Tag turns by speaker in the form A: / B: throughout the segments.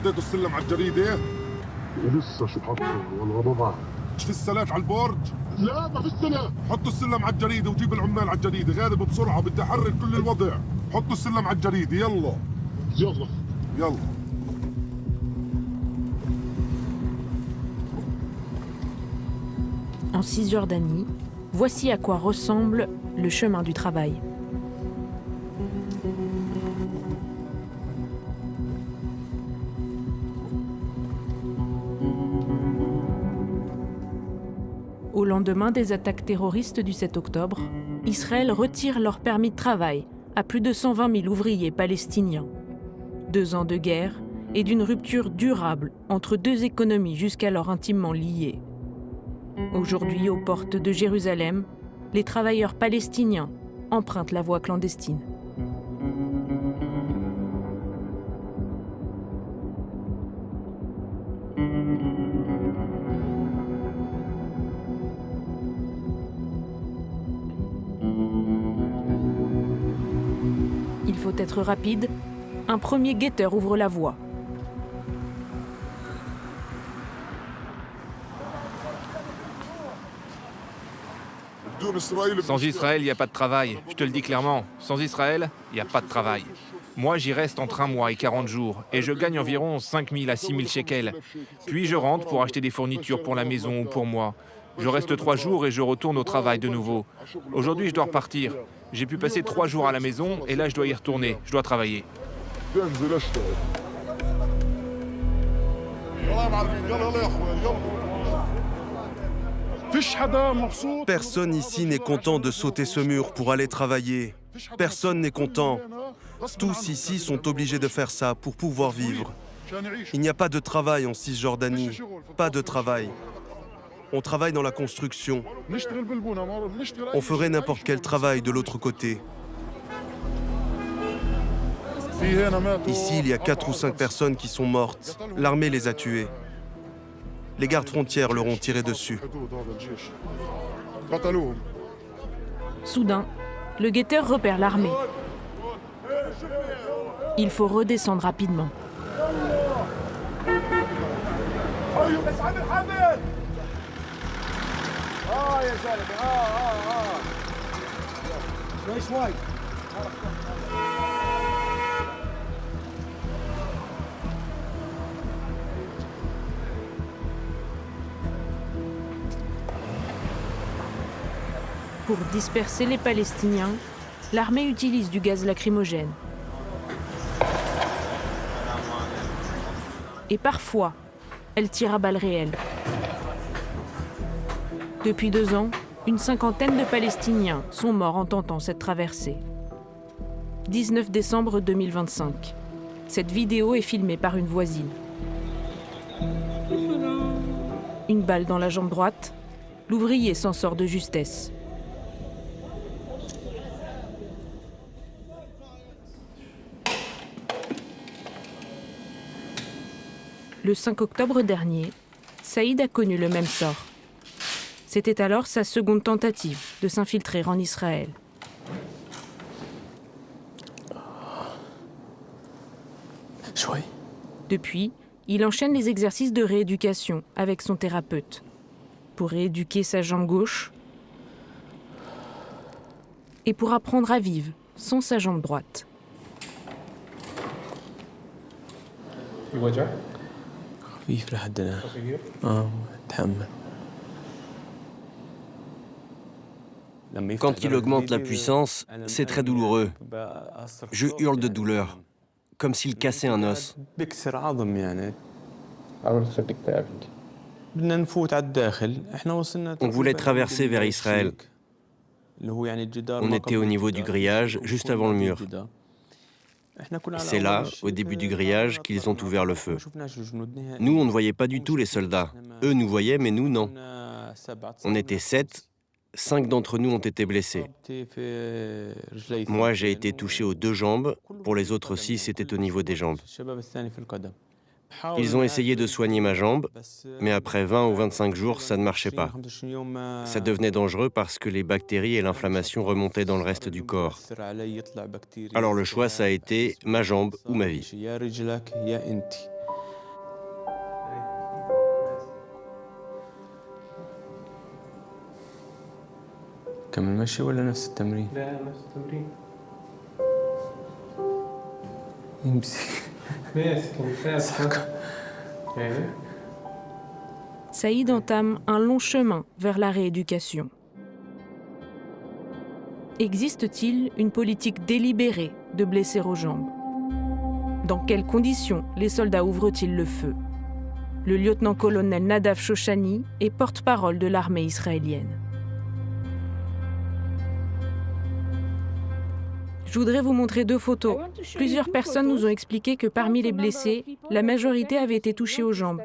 A: حطيتوا السلم على الجريدة؟
B: لسه شو حطه والله ما بعرف.
A: مش في السلاف على البرج؟
B: لا ما في السلام.
A: حطوا السلم على الجريدة وجيب العمال على الجريدة، غالب بسرعة بدي أحرك كل الوضع. حطوا السلم على الجريدة يلا.
B: يلا.
A: يلا.
C: En Cisjordanie, voici à quoi ressemble le chemin du travail. Au lendemain des attaques terroristes du 7 octobre, Israël retire leur permis de travail à plus de 120 000 ouvriers palestiniens. 2 ans de guerre et d'une rupture durable entre deux économies jusqu'alors intimement liées. Aujourd'hui, aux portes de Jérusalem, les travailleurs palestiniens empruntent la voie clandestine. Il faut être rapide. Un premier guetteur ouvre la voie.
D: Sans Israël, il n'y a pas de travail. Je te le dis clairement. Sans Israël, il n'y a pas de travail. Moi, j'y reste entre 1 mois et 40 jours et je gagne environ 5 000 à 6 000 shekels. Puis je rentre pour acheter des fournitures pour la maison ou pour moi. Je reste 3 jours et je retourne au travail de nouveau. Aujourd'hui, je dois repartir. J'ai pu passer 3 jours à la maison et là, je dois y retourner. Je dois travailler.
E: Personne ici n'est content de sauter ce mur pour aller travailler. Personne n'est content. Tous ici sont obligés de faire ça pour pouvoir vivre. Il n'y a pas de travail en Cisjordanie. Pas de travail. On travaille dans la construction. On ferait n'importe quel travail de l'autre côté. Ici, il y a 4 ou 5 personnes qui sont mortes. L'armée les a tuées. Les gardes frontières leur ont tiré dessus.
C: Soudain, le guetteur repère l'armée. Il faut redescendre rapidement. Pour disperser les Palestiniens, l'armée utilise du gaz lacrymogène. Et parfois, elle tire à balles réelles. Depuis 2 ans, une cinquantaine de Palestiniens sont morts en tentant cette traversée. 19 décembre 2025. Cette vidéo est filmée par une voisine. Une balle dans la jambe droite, l'ouvrier s'en sort de justesse. Le 5 octobre dernier, Saïd a connu le même sort. C'était alors sa seconde tentative de s'infiltrer en Israël. Depuis, il enchaîne les exercices de rééducation avec son thérapeute. Pour rééduquer sa jambe gauche et pour apprendre à vivre sans sa jambe droite.
F: Quand il augmente la puissance, c'est très douloureux. Je hurle de douleur, comme s'il cassait un os. On voulait traverser vers Israël. On était au niveau du grillage, juste avant le mur. C'est là, au début du grillage, qu'ils ont ouvert le feu. Nous, on ne voyait pas du tout les soldats. Eux nous voyaient, mais nous, non. On était 7. 5 d'entre nous ont été blessés. Moi, j'ai été touché aux 2 jambes. Pour les autres 6, c'était au niveau des jambes. Ils ont essayé de soigner ma jambe, mais après 20 ou 25 jours, ça ne marchait pas. Ça devenait dangereux parce que les bactéries et l'inflammation remontaient dans le reste du corps. Alors le choix, ça a été ma jambe ou ma vie.
C: Saïd entame un long chemin vers la rééducation. Existe-t-il une politique délibérée de blessés aux jambes? Dans quelles conditions les soldats ouvrent-ils le feu? Le lieutenant-colonel Nadav Shoshani est porte-parole de l'armée israélienne. Je voudrais vous montrer 2 photos. Plusieurs personnes nous ont expliqué que parmi les blessés, la majorité avait été touchée aux jambes.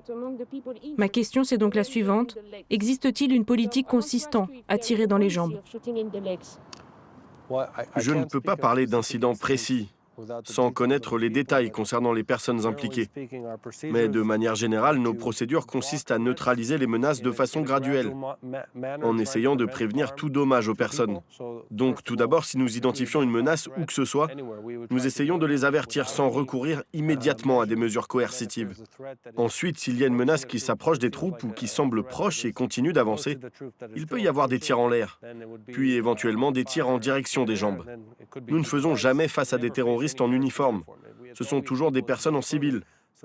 C: Ma question, c'est donc la suivante. Existe-t-il une politique consistant à tirer dans les jambes?
E: Je ne peux pas parler d'incidents précis, sans connaître les détails concernant les personnes impliquées. Mais de manière générale, nos procédures consistent à neutraliser les menaces de façon graduelle, en essayant de prévenir tout dommage aux personnes. Donc tout d'abord, si nous identifions une menace où que ce soit, nous essayons de les avertir sans recourir immédiatement à des mesures coercitives. Ensuite, s'il y a une menace qui s'approche des troupes ou qui semble proche et continue d'avancer, il peut y avoir des tirs en l'air, puis éventuellement des tirs en direction des jambes. Nous ne faisons jamais face à des terroristes en uniforme. Ce sont toujours des personnes en civil.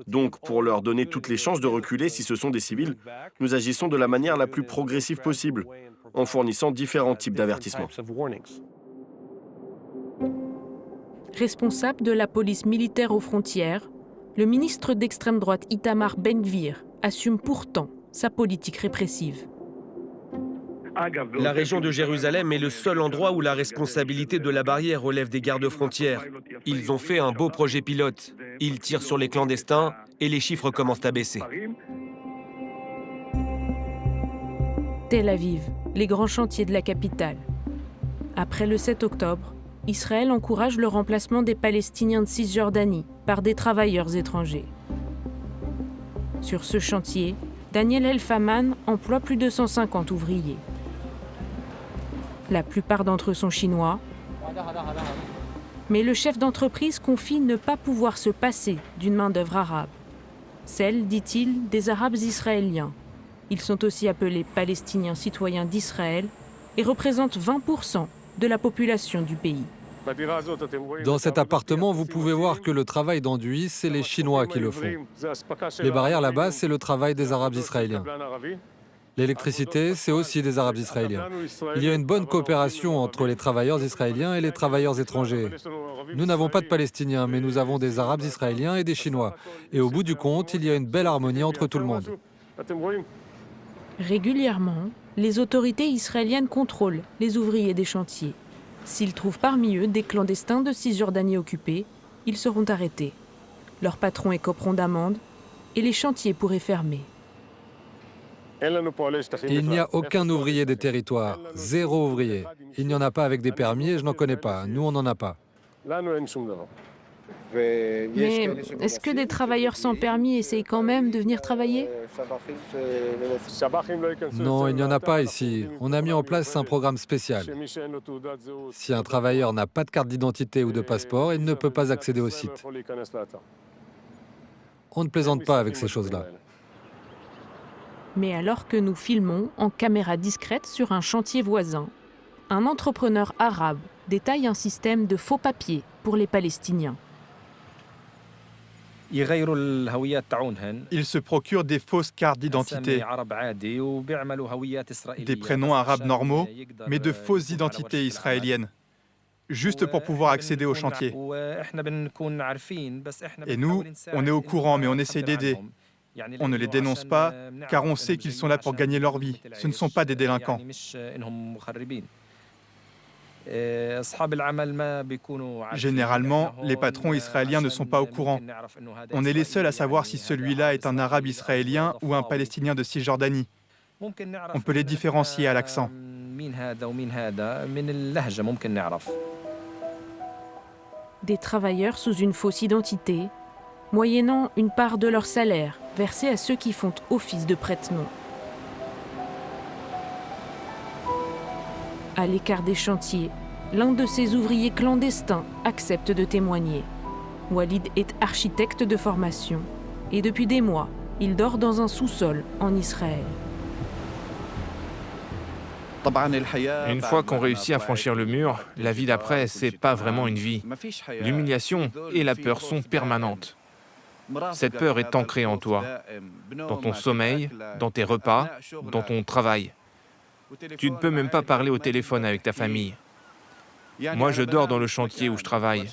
E: Donc, pour leur donner toutes les chances de reculer si ce sont des civils, nous agissons de la manière la plus progressive possible, en fournissant différents types d'avertissements.
C: Responsable de la police militaire aux frontières, le ministre d'extrême droite Itamar Ben-Gvir assume pourtant sa politique répressive.
G: La région de Jérusalem est le seul endroit où la responsabilité de la barrière relève des gardes-frontières. Ils ont fait un beau projet pilote. Ils tirent sur les clandestins et les chiffres commencent à baisser.
C: Tel Aviv, les grands chantiers de la capitale. Après le 7 octobre, Israël encourage le remplacement des Palestiniens de Cisjordanie par des travailleurs étrangers. Sur ce chantier, Daniel Elfaman emploie plus de 150 ouvriers. La plupart d'entre eux sont chinois. Mais le chef d'entreprise confie ne pas pouvoir se passer d'une main-d'œuvre arabe. Celle, dit-il, des Arabes israéliens. Ils sont aussi appelés Palestiniens citoyens d'Israël et représentent 20% de la population du pays.
H: Dans cet appartement, vous pouvez voir que le travail d'enduit, c'est les Chinois qui le font. Les barrières là-bas, c'est le travail des Arabes israéliens. L'électricité, c'est aussi des Arabes israéliens. Il y a une bonne coopération entre les travailleurs israéliens et les travailleurs étrangers. Nous n'avons pas de Palestiniens, mais nous avons des Arabes israéliens et des Chinois. Et au bout du compte, il y a une belle harmonie entre tout le monde.
C: Régulièrement, les autorités israéliennes contrôlent les ouvriers des chantiers. S'ils trouvent parmi eux des clandestins de Cisjordanie occupés, ils seront arrêtés. Leurs patrons écoperont d'amendes et les chantiers pourraient fermer.
H: Il n'y a aucun ouvrier des territoires, 0 ouvrier. Il n'y en a pas avec des permis et je n'en connais pas. Nous, on n'en a pas.
C: Mais est-ce que des travailleurs sans permis essayent quand même de venir travailler?
H: Non, il n'y en a pas ici. On a mis en place un programme spécial. Si un travailleur n'a pas de carte d'identité ou de passeport, il ne peut pas accéder au site. On ne plaisante pas avec ces choses-là.
C: Mais alors que nous filmons en caméra discrète sur un chantier voisin, un entrepreneur arabe détaille un système de faux papiers pour les Palestiniens.
I: Ils se procurent des fausses cartes d'identité, des prénoms arabes normaux, mais de fausses identités israéliennes, juste pour pouvoir accéder au chantier. Et nous, on est au courant, mais on essaye d'aider. On ne les dénonce pas, car on sait qu'ils sont là pour gagner leur vie. Ce ne sont pas des délinquants. Généralement, les patrons israéliens ne sont pas au courant. On est les seuls à savoir si celui-là est un arabe israélien ou un palestinien de Cisjordanie. On peut les différencier à l'accent.
C: Des travailleurs sous une fausse identité, moyennant une part de leur salaire versée à ceux qui font office de prête-nom. À l'écart des chantiers, l'un de ces ouvriers clandestins accepte de témoigner. Walid est architecte de formation et depuis des mois, il dort dans un sous-sol en Israël.
D: Une fois qu'on réussit à franchir le mur, la vie d'après, c'est pas vraiment une vie. L'humiliation et la peur sont permanentes. Cette peur est ancrée en toi, dans ton sommeil, dans tes repas, dans ton travail. Tu ne peux même pas parler au téléphone avec ta famille. Moi, je dors dans le chantier où je travaille.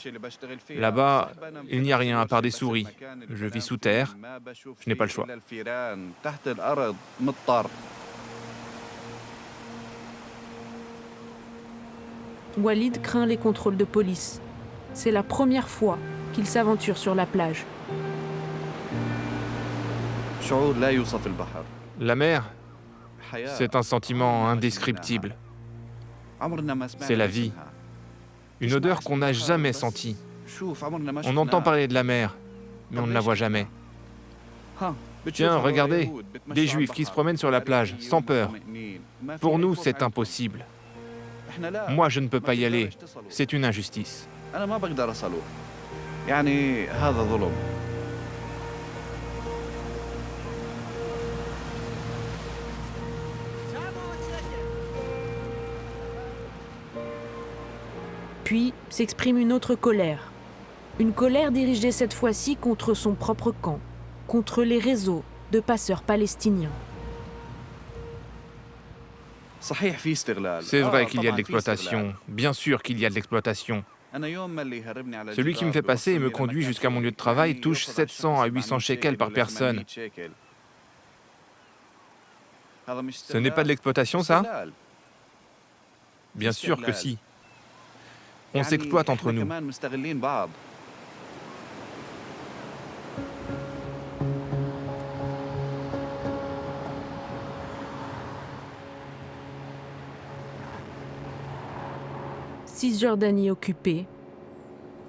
D: Là-bas, il n'y a rien à part des souris. Je vis sous terre. Je n'ai pas le choix.
C: Walid craint les contrôles de police. C'est la première fois qu'il s'aventure sur la plage.
D: La mer, c'est un sentiment indescriptible. C'est la vie. Une odeur qu'on n'a jamais sentie. On entend parler de la mer, mais on ne la voit jamais. Tiens, regardez, des Juifs qui se promènent sur la plage, sans peur. Pour nous, c'est impossible. Moi, je ne peux pas y aller. C'est une injustice.
C: Puis s'exprime une autre colère. Une colère dirigée cette fois-ci contre son propre camp, contre les réseaux de passeurs palestiniens.
D: C'est vrai qu'il y a de l'exploitation. Bien sûr qu'il y a de l'exploitation. Celui qui me fait passer et me conduit jusqu'à mon lieu de travail touche 700 à 800 shekels par personne. Ce n'est pas de l'exploitation, ça? Bien sûr que si. On s'exploite entre nous.
C: Cisjordanie occupée,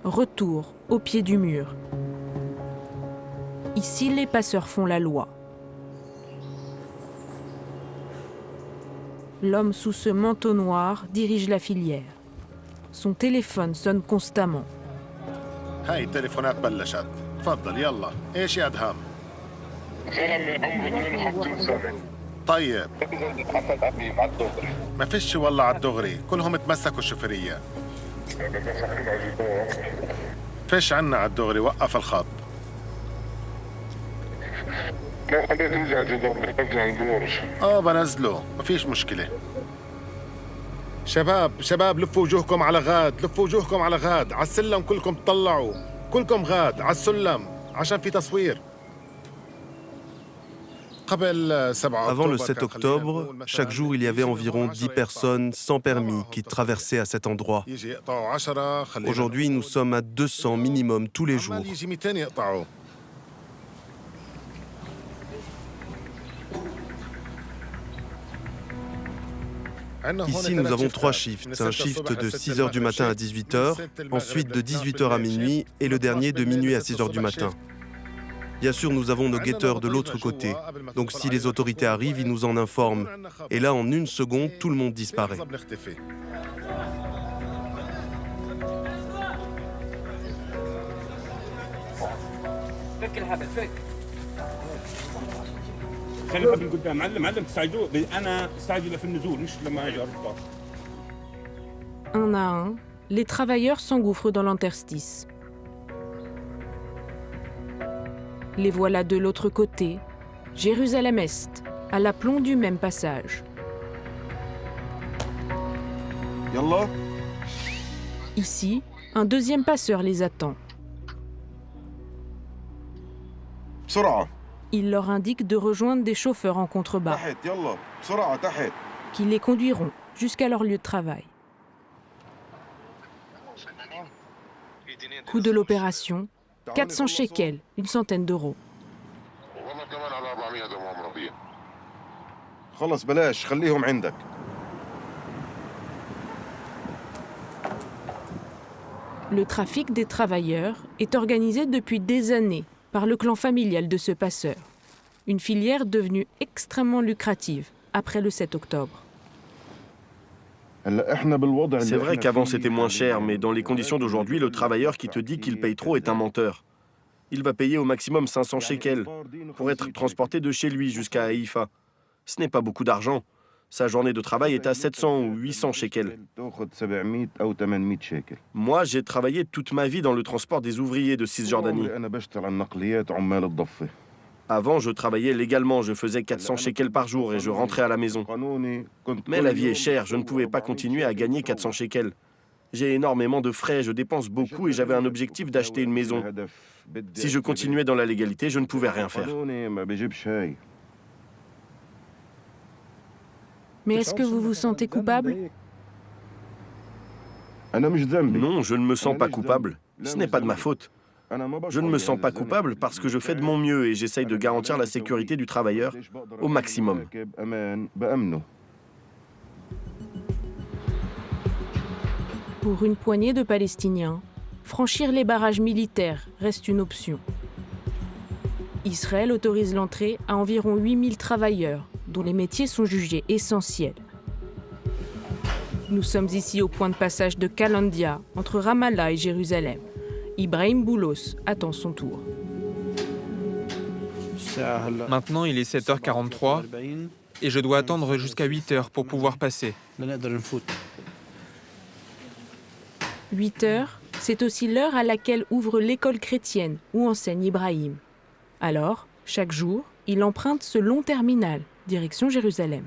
C: retour au pied du mur. Ici, les passeurs font la loi. L'homme sous ce manteau noir dirige la filière. Son téléphone sonne constamment.
J: هاي التليفونات بلشت تفضل يلا ايش يا ادهم طيب ما فيش والله على الدغري كلهم تمسكوا الشفرية فيش عنا على الدغري وقف الخط بنزله ما فيش مشكلة شباب لفوا وجوهكم على غاد لفوا وجوهكم على غاد على السلم كلكم تطلعوا كلكم غاد على السلم عشان في تصوير
E: Avant le 7 octobre, chaque jour, il y avait environ 10 personnes sans permis qui traversaient à cet endroit. Aujourd'hui, nous sommes à 200 minimum tous les jours. Ici, nous avons 3 shifts. Un shift de 6h du matin à 18h, ensuite de 18h à minuit et le dernier de minuit à 6h du matin. Bien sûr, nous avons nos guetteurs de l'autre côté. Donc si les autorités arrivent, ils nous en informent. Et là, en une seconde, tout le monde disparaît.
C: Un à un, les travailleurs s'engouffrent dans l'interstice. Les voilà de l'autre côté, Jérusalem-Est, à l'aplomb du même passage. Ici, un deuxième passeur les attend. Il leur indique de rejoindre des chauffeurs en contrebas, qui les conduiront jusqu'à leur lieu de travail. Coût de l'opération, 400 shekels, une centaine d'euros. Le trafic des travailleurs est organisé depuis des années par le clan familial de ce passeur. Une filière devenue extrêmement lucrative après le 7 octobre.
K: C'est vrai qu'avant c'était moins cher, mais dans les conditions d'aujourd'hui, le travailleur qui te dit qu'il paye trop est un menteur. Il va payer au maximum 500 shekels pour être transporté de chez lui jusqu'à Haïfa. Ce n'est pas beaucoup d'argent. Sa journée de travail est à 700 ou 800 shekels. Moi, j'ai travaillé toute ma vie dans le transport des ouvriers de Cisjordanie. Avant, je travaillais légalement, je faisais 400 shekels par jour et je rentrais à la maison. Mais la vie est chère, je ne pouvais pas continuer à gagner 400 shekels. J'ai énormément de frais, je dépense beaucoup et j'avais un objectif d'acheter une maison. Si je continuais dans la légalité, je ne pouvais rien faire.
C: Mais est-ce que vous vous sentez coupable?
K: Non, je ne me sens pas coupable. Ce n'est pas de ma faute. Je ne me sens pas coupable parce que je fais de mon mieux et j'essaye de garantir la sécurité du travailleur au maximum.
C: Pour une poignée de Palestiniens, franchir les barrages militaires reste une option. Israël autorise l'entrée à environ 8000 travailleurs, dont les métiers sont jugés essentiels. Nous sommes ici au point de passage de Kalandia, entre Ramallah et Jérusalem. Ibrahim Boulos attend son tour.
G: Maintenant, il est 7h43 et je dois attendre jusqu'à 8h pour pouvoir passer.
C: 8 heures, c'est aussi l'heure à laquelle ouvre l'école chrétienne où enseigne Ibrahim. Alors, chaque jour, il emprunte ce long terminal, direction Jérusalem.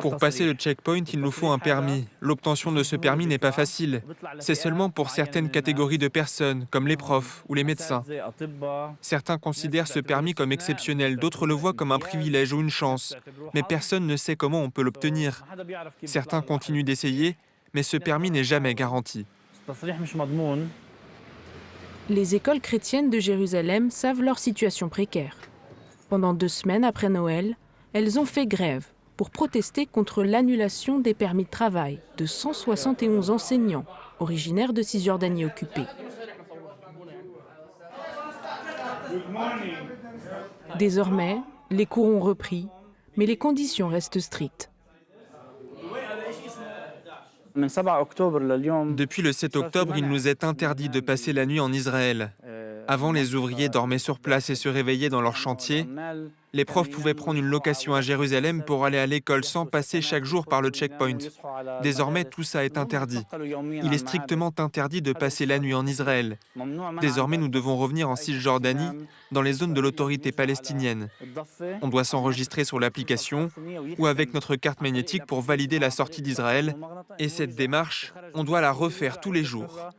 G: Pour passer le checkpoint, il nous faut un permis. L'obtention de ce permis n'est pas facile. C'est seulement pour certaines catégories de personnes, comme les profs ou les médecins. Certains considèrent ce permis comme exceptionnel, d'autres le voient comme un privilège ou une chance. Mais personne ne sait comment on peut l'obtenir. Certains continuent d'essayer, mais ce permis n'est jamais garanti.
C: Les écoles chrétiennes de Jérusalem savent leur situation précaire. Pendant 2 semaines après Noël, elles ont fait grève pour protester contre l'annulation des permis de travail de 171 enseignants originaires de Cisjordanie occupée. Désormais, les cours ont repris, mais les conditions restent strictes.
G: Depuis le 7 octobre, il nous est interdit de passer la nuit en Israël. Avant, les ouvriers dormaient sur place et se réveillaient dans leur chantier. Les profs pouvaient prendre une location à Jérusalem pour aller à l'école sans passer chaque jour par le checkpoint. Désormais, tout ça est interdit. Il est strictement interdit de passer la nuit en Israël. Désormais, nous devons revenir en Cisjordanie, dans les zones de l'autorité palestinienne. On doit s'enregistrer sur l'application ou avec notre carte magnétique pour valider la sortie d'Israël. Et cette démarche, on doit la refaire tous les jours.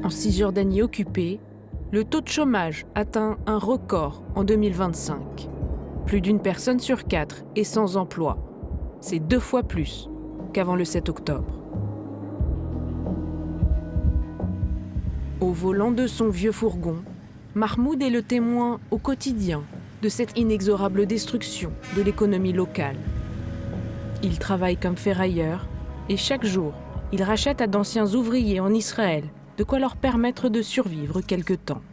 C: En Cisjordanie occupée, le taux de chômage atteint un record en 2025. Plus d'une personne sur 4 est sans emploi. C'est 2 fois plus qu'avant le 7 octobre. Au volant de son vieux fourgon, Mahmoud est le témoin au quotidien de cette inexorable destruction de l'économie locale. Il travaille comme ferrailleur et chaque jour, il rachète à d'anciens ouvriers en Israël de quoi leur permettre de survivre quelque temps.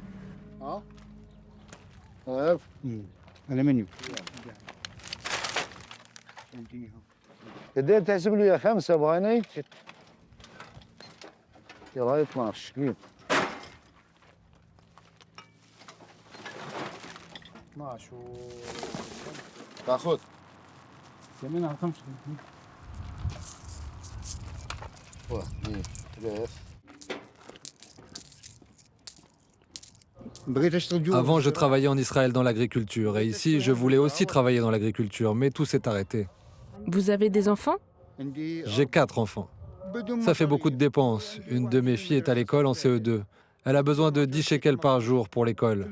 H: Avant, je travaillais en Israël dans l'agriculture et ici, je voulais aussi travailler dans l'agriculture, mais tout s'est arrêté.
C: Vous avez des enfants?
H: J'ai 4 enfants. Ça fait beaucoup de dépenses. Une de mes filles est à l'école en CE2. Elle a besoin de 10 shekels par jour pour l'école.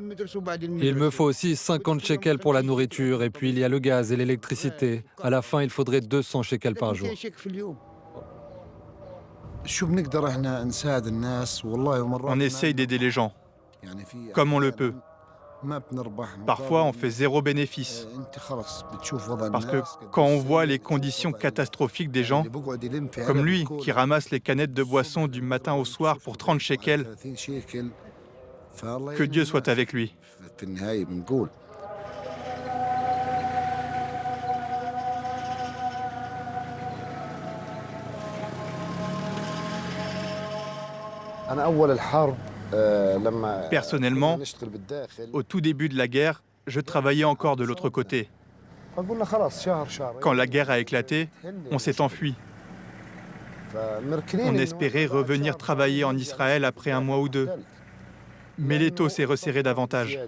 H: Il me faut aussi 50 shekels pour la nourriture et puis il y a le gaz et l'électricité. À la fin, il faudrait 200 shekels par jour.
I: On essaye d'aider les gens, comme on le peut. Parfois, on fait 0 bénéfice. Parce que quand on voit les conditions catastrophiques des gens, comme lui qui ramasse les canettes de boissons du matin au soir pour 30 shekels, que Dieu soit avec lui. Personnellement, au tout début de la guerre, je travaillais encore de l'autre côté. Quand la guerre a éclaté, on s'est enfui. On espérait revenir travailler en Israël après un mois ou deux. Mais l'étau s'est resserré davantage.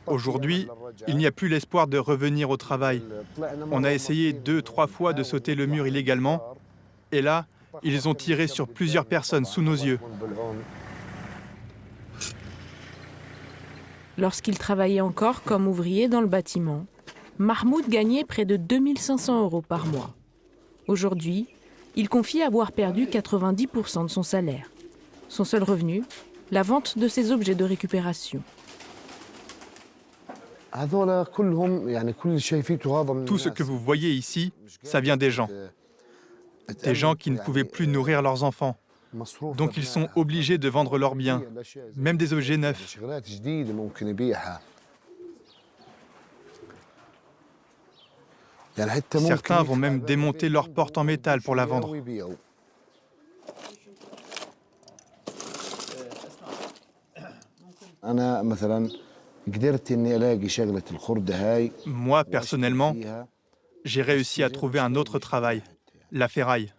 I: Aujourd'hui, il n'y a plus l'espoir de revenir au travail. On a essayé 2-3 fois de sauter le mur illégalement, et là, ils ont tiré sur plusieurs personnes sous nos yeux.
C: Lorsqu'il travaillait encore comme ouvrier dans le bâtiment, Mahmoud gagnait près de 2500 € par mois. Aujourd'hui, il confie avoir perdu 90% de son salaire. Son seul revenu, la vente de ses objets de récupération.
I: Tout ce que vous voyez ici, ça vient des gens. Des gens qui ne pouvaient plus nourrir leurs enfants. Donc ils sont obligés de vendre leurs biens, même des objets neufs. Certains vont même démonter leur porte en métal pour la vendre. Moi, personnellement, j'ai réussi à trouver un autre travail, la ferraille.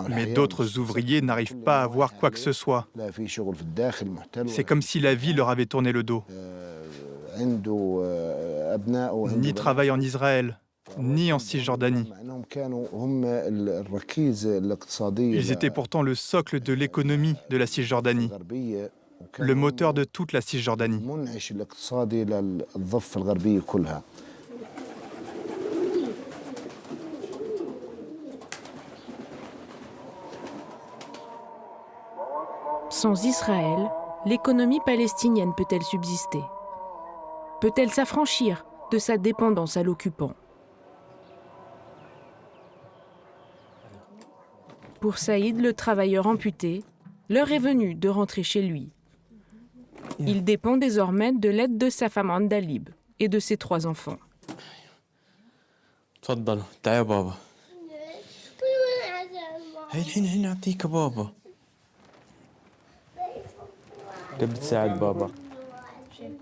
I: Mais d'autres ouvriers n'arrivent pas à voir quoi que ce soit. C'est comme si la vie leur avait tourné le dos. Ni travail en Israël, ni en Cisjordanie. Ils étaient pourtant le socle de l'économie de la Cisjordanie, le moteur de toute la Cisjordanie.
C: Sans Israël, l'économie palestinienne peut-elle subsister? Peut-elle s'affranchir de sa dépendance à l'occupant? Pour Saïd, le travailleur amputé, l'heure est venue de rentrer chez lui. Il dépend désormais de l'aide de sa femme Andalib et de ses 3 enfants.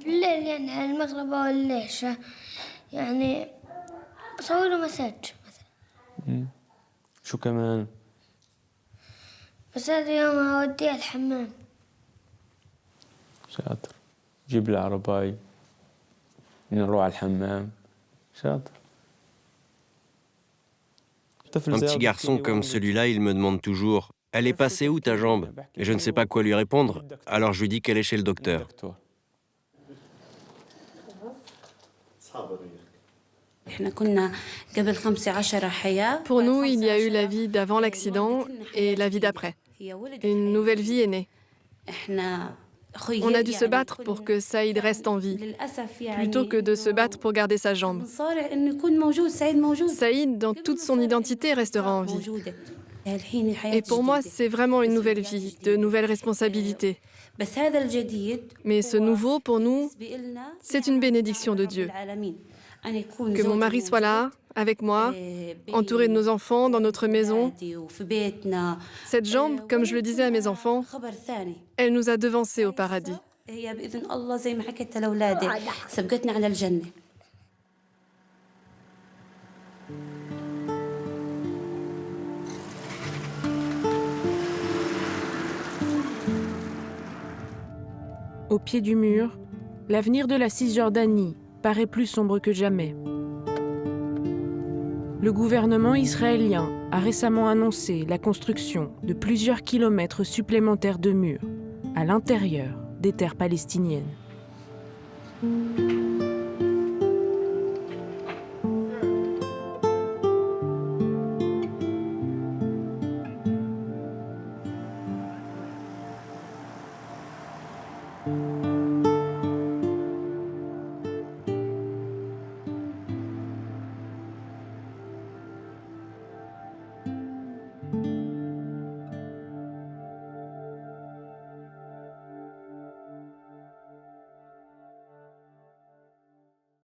L: بالليل يعني على المغرب أو العشاء يعني أصور له مساج مثلا.
M: شو كمان؟
L: بس هذا يوم أوديه الحمام.
M: شاطر. جيب لي عرباي نروح على الحمام. شاطر.
F: Un petit garçon comme celui-là, il me demande toujours « Elle est passée où ta jambe ?» Et je ne sais pas quoi lui répondre, alors je lui dis qu'elle est chez le docteur.
N: Pour nous, il y a eu la vie d'avant l'accident et la vie d'après. Une nouvelle vie est née. On a dû se battre pour que Saïd reste en vie, plutôt que de se battre pour garder sa jambe. Saïd, dans toute son identité, restera en vie. Et pour moi, c'est vraiment une nouvelle vie, de nouvelles responsabilités. Mais ce nouveau, pour nous, c'est une bénédiction de Dieu. Que mon mari soit là, avec moi, entouré de nos enfants, dans notre maison. Cette jambe, comme je le disais à mes enfants, elle nous a devancés au paradis.
C: Au pied du mur, l'avenir de la Cisjordanie paraît plus sombre que jamais. Le gouvernement israélien a récemment annoncé la construction de plusieurs kilomètres supplémentaires de murs à l'intérieur des terres palestiniennes.